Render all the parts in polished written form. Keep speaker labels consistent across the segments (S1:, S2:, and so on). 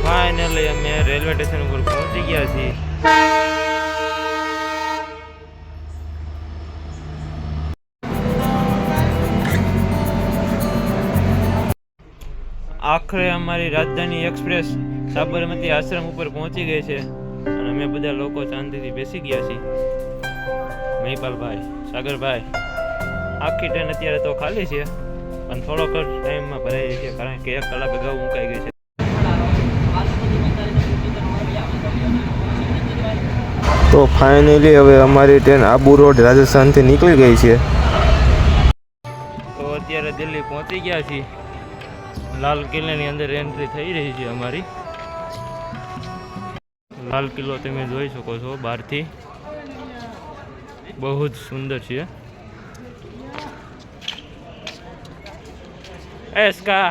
S1: Finally અમે railway station ઉપર પહોંચી ગયા છીએ. આખરે અમારી રાજધાની એક્સપ્રેસ સાબરમતી આશ્રમ ઉપર પહોંચી ગઈ છે અને અમે બધા લોકો શાંતિથી બેસી ગયા છીએ. મહિપાલભાઈ, સાગરભાઈ, આખી ટ્રેન અત્યારે તો ખાલી છે પણ થોડોક જ ટાઈમમાં ભરાઈ છે કારણ કે 1 કલાક અગાઉ મુકાઈ ગઈ છે. તો ફાઇનલી હવે અમારી ટ્રેન આબુ રોડ રાજસ્થાનથી નીકળી ગઈ છે. તો અત્યારે દિલ્હી પહોંચી ગયા છીએ. લાલ કિલ્લાની અંદર એન્ટ્રી થઈ રહી છે અમારી. લાલ કિલ્લો તમે જોઈ શકો છો બહારથી, બહુ જ સુંદર છે. એસકા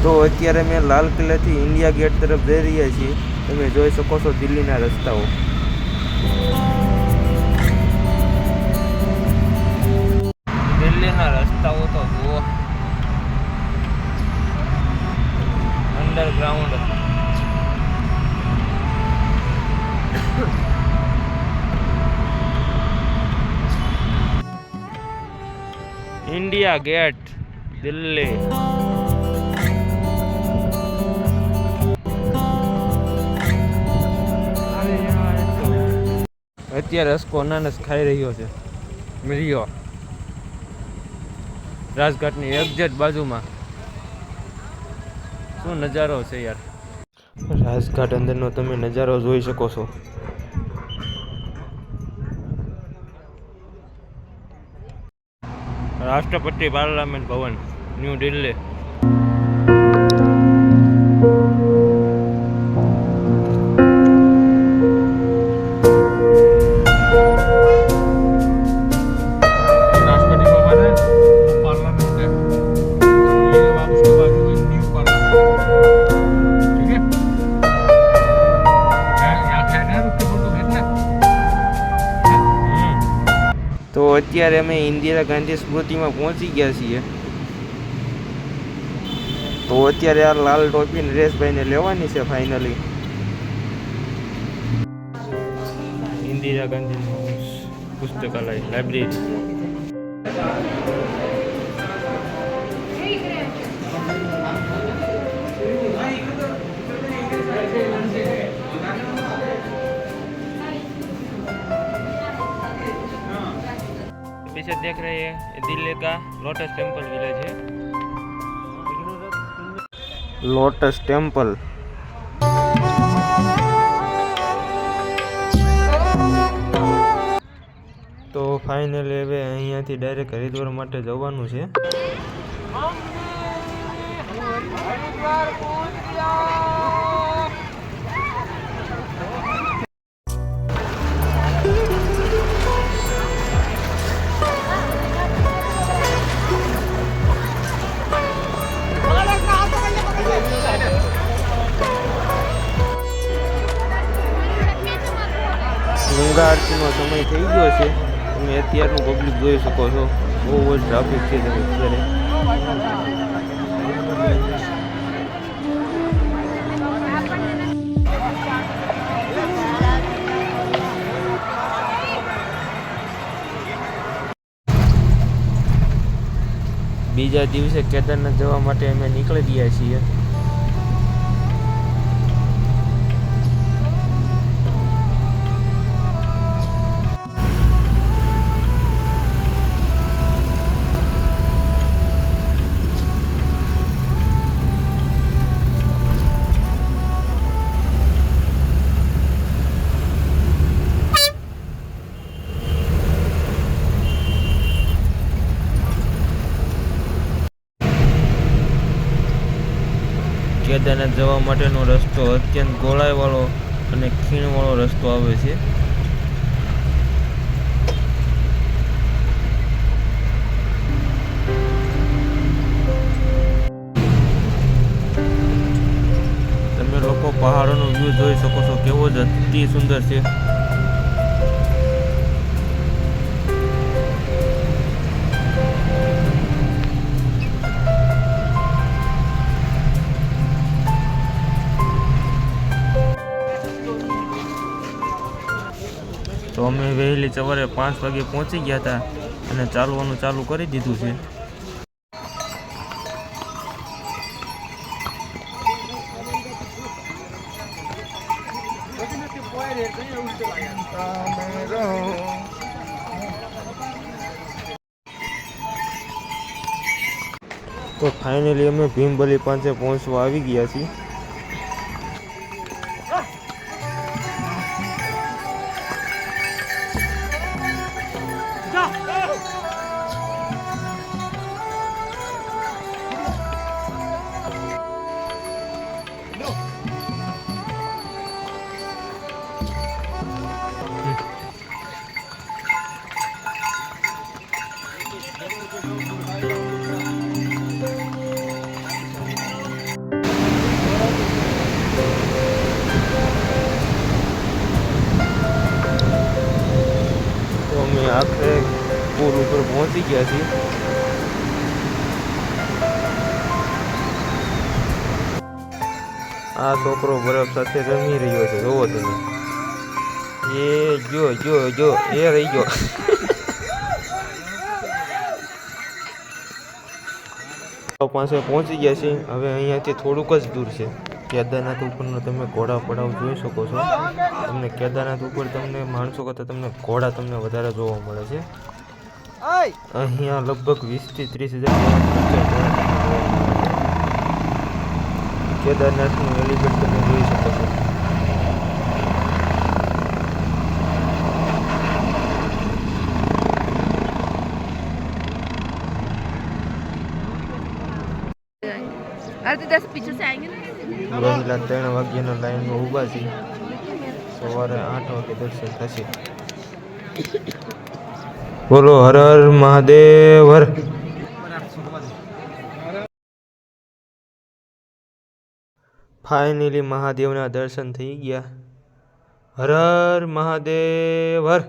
S1: તો અત્યારે અમે લાલ કિલ્લાથી ઇન્ડિયા ગેટ તરફ જઈ રહ્યા છીએ. તમે જોઈ શકો છો દિલ્હીના રસ્તાઓ. દિલ્હીના રસ્તાઓ તો જુઓ, અંડરગ્રાઉન્ડ. India gate Delhi. અત્યારે રસકો અનાનસ ખાઈ રહ્યો છે. મળ્યો રાજઘાટની એક્ઝેક્ટ બાજુમાં. શું નજારો છે યાર. રાજઘાટ અંદરનો તમે નજારો જોઈ શકો છો. રાષ્ટ્રપતિ પાર્લામેન્ટ ભવન, ન્યૂ દિલ્હી. તો અત્યારે અમે ઇન્દિરા ગાંધી સ્મૃતિમાં પહોંચી ગયા છીએ. તો અત્યારે આ લાલ ટોપી નરેશભાઈને લેવાની છે ફાઇનલી. ઇન્દિરા ગાંધીનું પુસ્તકાલય, લાઇબ્રેરી. पीछे देख रहे हैं दिल्ली का लोटस टेम्पल विलेज है. Lotus temple. તો ફાઇનલી હવે અહીંયાથી ડાયરેક્ટ હરિદ્વાર માટે જવાનું છે. ગંગા આરતીનો સમય થઈ ગયો છે. તમે અત્યારનું પબ્લિક જોઈ શકો છો. બહુ જ ટ્રાફિક છે તમે અત્યારે. બીજા દિવસે કેદારનાથ જવા માટે અમે નીકળી ગયા છીએ. કેદારનાથ જવા માટેનો રસ્તો અત્યંત ગોળાઈવાળો અને ખીણવાળો રસ્તો આવે છે. તમે લોકો પહાડોનો વ્યૂ જોઈ શકો છો, કેવો જ અતિ સુંદર છે. અમે વહેલી સવારે 5 વાગે પહોંચી ગયા હતા અને ચાલવાનું ચાલુ કરી દીધું છે. તો ફાઇનલી અમે ભીમબલી પાસે પહોંચવા આવી ગયા છીએ. આખરે પુલ ઉપર પહોંચી ગયા છીએ. આ છોકરો બરફ સાથે રમી રહ્યો છે, જોવો તમે. એ જો જો જો એ રહી ગયો. પાસે પહોંચી ગયા છે. હવે અહીંયાથી થોડુંક જ દૂર છે. કેદારનાથ ઉપરનો તમે ઘોડા પડાવ જોઈ શકો છો. તમને કેદારનાથ ઉપર તમને માણસો કરતાં તમને ઘોડા તમને વધારે જોવા મળે છે. અહીંયા લગભગ 20 થી 30,000 કેદારનાથનું એલિવેટ તમે જોઈ શકો છો. વહેલા 3 વાગ્યાના લાઈનમાં ઊભા છીએ. સવારે 8 વાગે દર્શન થશે. બોલો હર હર મહાદેવ હર. ફાઇનલી મહાદેવના દર્શન થઈ ગયા. હર હર મહાદેવ હર.